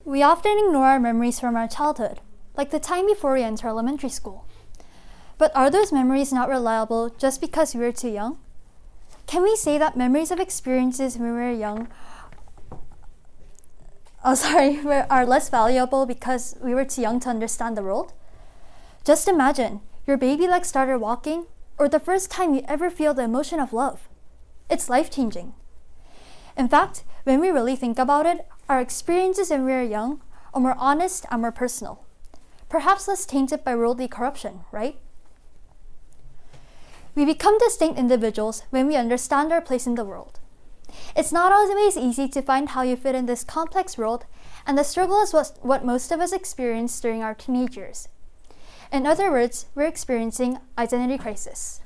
We often ignore our memories from our childhood, like the time before we enter elementary school. But are those memories not reliable just because we were too young? Can we say that memories of experiences when we were young are less valuable because we were too young to understand the world? Just imagine your baby legs started walking, or the first time you ever feel the emotion of love. It's life-changing. In fact, when we really think about it, our experiences when we were young are more honest and more personal. Perhaps less tainted by worldly corruption, right? We become distinct individuals when we understand our place in the world. It's not always easy to find how you fit in this complex world, and the struggle is what most of us experience during our teenage years. In other words, we're experiencing identity crisis.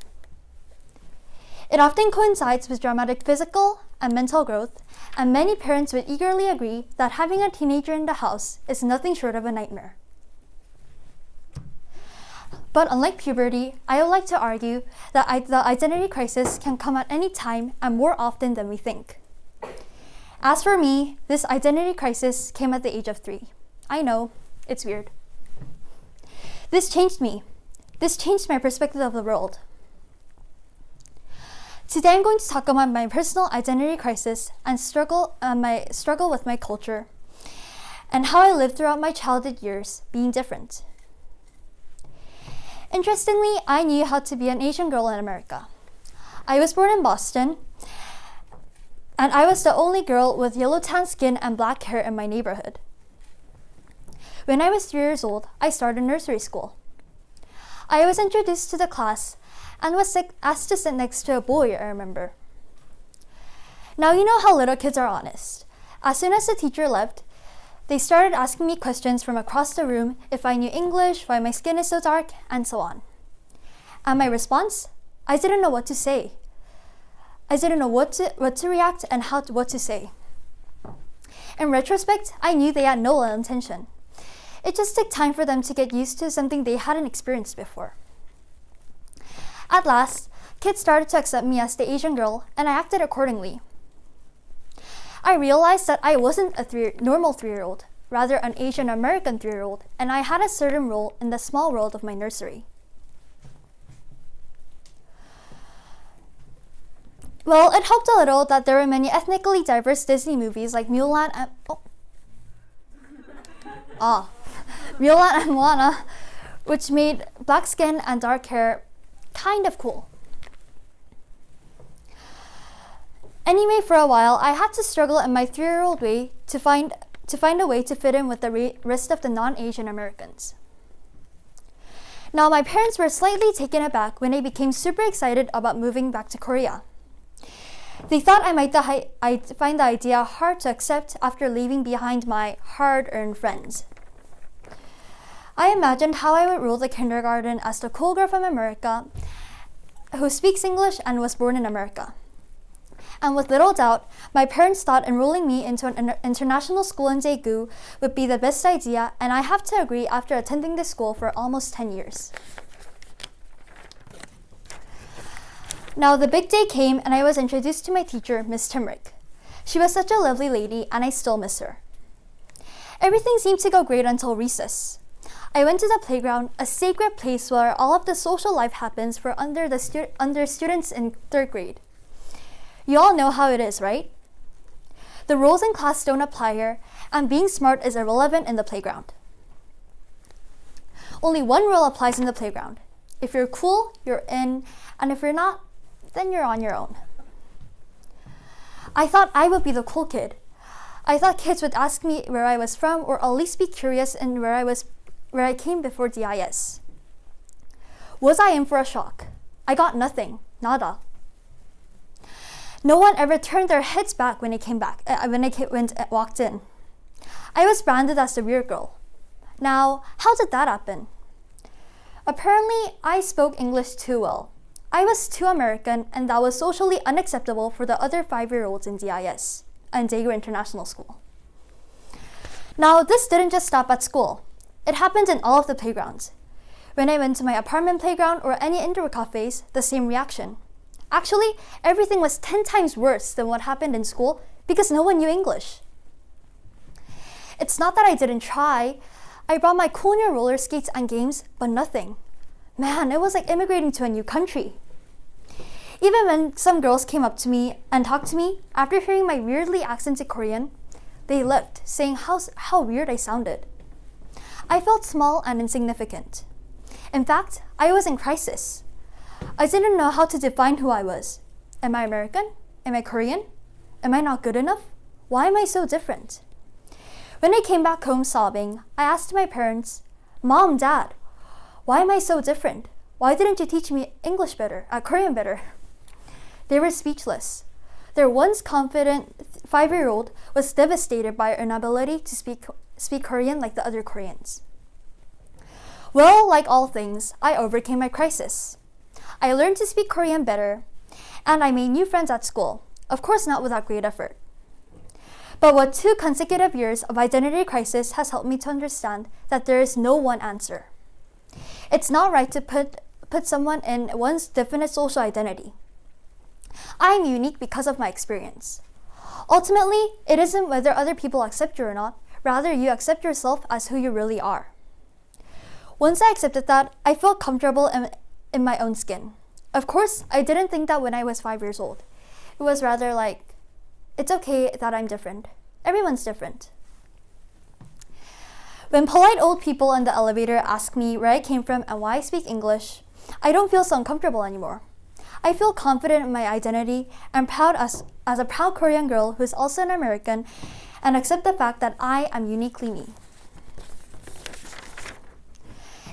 It often coincides with dramatic physical and mental growth, and many parents would eagerly agree that having a teenager in the house is nothing short of a nightmare. But unlike puberty, I would like to argue that the identity crisis can come at any time and more often than we think. As for me, this identity crisis came at the age of 3. I know, it's weird. This changed me. This changed my perspective of the world. Today I'm going to talk about my personal identity crisis and my struggle with my culture, and how I lived throughout my childhood years being different. Interestingly, I knew how to be an Asian girl in America. I was born in Boston, and I was the only girl with yellow tan skin and black hair in my neighborhood. When I was 3 years old, I started nursery school. I was introduced to the class and was asked to sit next to a boy, I remember. Now you know how little kids are honest. As soon as the teacher left, they started asking me questions from across the room if I knew English, why my skin is so dark, and so on. And my response? I didn't know what to say. I didn't know what to react and what to say. In retrospect, I knew they had no ill intention. It just took time for them to get used to something they hadn't experienced before. At last, kids started to accept me as the Asian girl, and I acted accordingly. I realized that I wasn't a normal 3-year-old, rather an Asian American 3-year-old, and I had a certain role in the small world of my nursery. Well, it helped a little that there were many ethnically diverse Disney movies like Mulan and Mulan and Moana, which made black skin and dark hair kind of cool. Anyway, for a while, I had to struggle in my 3-year-old way to find a way to fit in with the rest of the non-Asian Americans. Now, my parents were slightly taken aback when I became super excited about moving back to Korea. They thought I'd find the idea hard to accept after leaving behind my hard-earned friends. I imagined how I would rule the kindergarten as the cool girl from America who speaks English and was born in America. And with little doubt, my parents thought enrolling me into an international school in Daegu would be the best idea, and I have to agree after attending this school for almost 10 years. Now the big day came and I was introduced to my teacher, Miss Timrick. She was such a lovely lady and I still miss her. Everything seemed to go great until recess. I went to the playground, a sacred place where all of the social life happens for under students in 3rd grade. You all know how it is, right? The rules in class don't apply here, and being smart is irrelevant in the playground. Only one rule applies in the playground. If you're cool, you're in, and if you're not, then you're on your own. I thought I would be the cool kid. I thought kids would ask me where I was from, or at least be curious in where I came before DIS. Was I in for a shock? I got nothing, nada. No one ever turned their heads back when I walked in. I was branded as the weird girl. Now, how did that happen? Apparently, I spoke English too well. I was too American, and that was socially unacceptable for the other 5-year-olds in DIS, and Daegu International School. Now, this didn't just stop at school. It happened in all of the playgrounds. When I went to my apartment playground or any indoor cafes, the same reaction. Actually, everything was 10 times worse than what happened in school because no one knew English. It's not that I didn't try. I brought my cool new roller skates and games, but nothing. Man, it was like immigrating to a new country. Even when some girls came up to me and talked to me, after hearing my weirdly accented Korean, they left, saying how weird I sounded. I felt small and insignificant. In fact, I was in crisis. I didn't know how to define who I was. Am I American? Am I Korean? Am I not good enough? Why am I so different? When I came back home sobbing, I asked my parents, Mom, Dad, why am I so different? Why didn't you teach me Korean better? They were speechless. Their once confident 5-year-old was devastated by our inability to speak Korean like the other Koreans. Well, like all things, I overcame my crisis. I learned to speak Korean better, and I made new friends at school. Of course, not without great effort. But what 2 consecutive years of identity crisis has helped me to understand that there is no one answer. It's not right to put someone in one's definite social identity. I am unique because of my experience. Ultimately, it isn't whether other people accept you or not, rather you accept yourself as who you really are. Once I accepted that, I felt comfortable in my own skin. Of course, I didn't think that when I was 5 years old. It was rather like, it's okay that I'm different. Everyone's different. When polite old people in the elevator ask me where I came from and why I speak English, I don't feel so uncomfortable anymore. I feel confident in my identity and proud as a proud Korean girl who is also an American and accept the fact that I am uniquely me.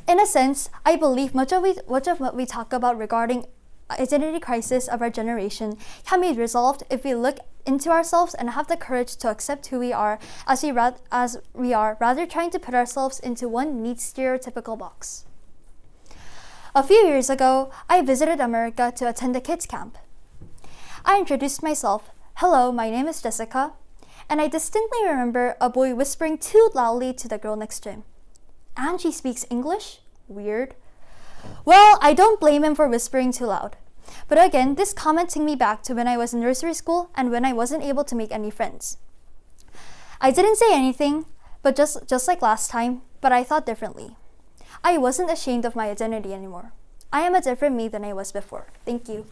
In a sense, I believe much of what we talk about regarding identity crisis of our generation can be resolved if we look into ourselves and have the courage to accept who we are as we are, rather trying to put ourselves into one neat stereotypical box. A few years ago, I visited America to attend a kids camp. I introduced myself. Hello, my name is Jessica. And I distinctly remember a boy whispering too loudly to the girl next to him. And she speaks English? Weird. Well, I don't blame him for whispering too loud. But again, this comment took me back to when I was in nursery school and when I wasn't able to make any friends. I didn't say anything, but just like last time, but I thought differently. I wasn't ashamed of my identity anymore. I am a different me than I was before. Thank you.